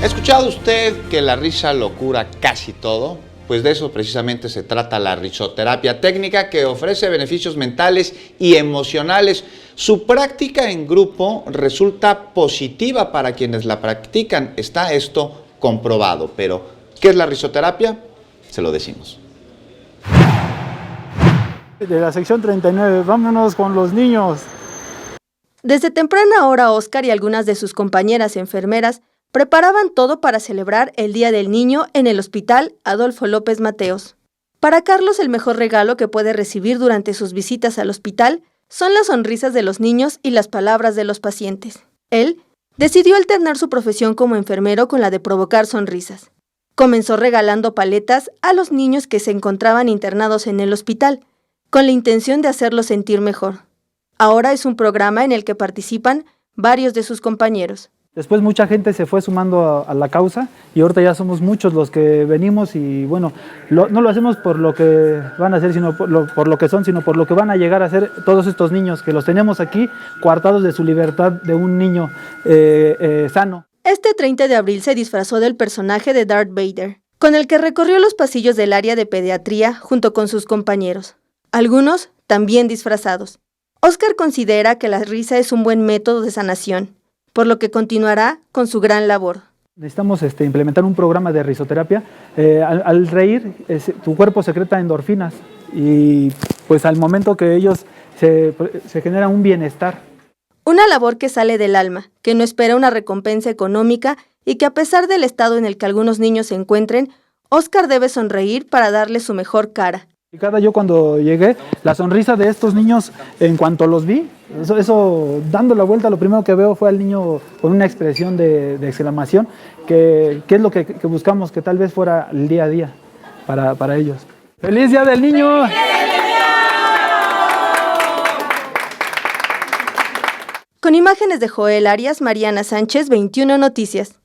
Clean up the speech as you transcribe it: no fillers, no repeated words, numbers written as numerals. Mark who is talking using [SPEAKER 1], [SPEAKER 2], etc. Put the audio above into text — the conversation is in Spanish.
[SPEAKER 1] ¿Ha escuchado usted que la risa lo cura casi todo? Pues de eso precisamente se trata la risoterapia, técnica que ofrece beneficios mentales y emocionales. Su práctica en grupo resulta positiva para quienes la practican. Está esto comprobado. Pero, ¿qué es la risoterapia? Se lo decimos.
[SPEAKER 2] De la sección 39, vámonos con los niños.
[SPEAKER 3] Desde temprana hora, Óscar y algunas de sus compañeras enfermeras preparaban todo para celebrar el Día del Niño en el Hospital Adolfo López Mateos. Para Carlos, el mejor regalo que puede recibir durante sus visitas al hospital son las sonrisas de los niños y las palabras de los pacientes. Él decidió alternar su profesión como enfermero con la de provocar sonrisas. Comenzó regalando paletas a los niños que se encontraban internados en el hospital, con la intención de hacerlos sentir mejor. Ahora es un programa en el que participan varios de sus compañeros.
[SPEAKER 2] Después mucha gente se fue sumando a la causa y ahorita ya somos muchos los que venimos y bueno, no lo hacemos por lo que van a hacer, sino por lo que son, sino por lo que van a llegar a ser todos estos niños que los tenemos aquí coartados de su libertad de un niño sano.
[SPEAKER 3] Este 30 de abril se disfrazó del personaje de Darth Vader, con el que recorrió los pasillos del área de pediatría junto con sus compañeros, algunos también disfrazados. Óscar considera que la risa es un buen método de sanación, por lo que continuará con su gran labor.
[SPEAKER 2] Necesitamos implementar un programa de risoterapia. Al reír, tu cuerpo secreta endorfinas y pues al momento que ellos se genera un bienestar.
[SPEAKER 3] Una labor que sale del alma, que no espera una recompensa económica y que a pesar del estado en el que algunos niños se encuentren, Óscar debe sonreír para darle su mejor cara.
[SPEAKER 2] Yo cuando llegué, la sonrisa de estos niños, en cuanto los vi, eso dando la vuelta, lo primero que veo fue al niño con una expresión de exclamación, que es lo que buscamos, que tal vez fuera el día a día para ellos. ¡Feliz Día del Niño!
[SPEAKER 3] Con imágenes de Joel Arias, Mariana Sánchez, 21 Noticias.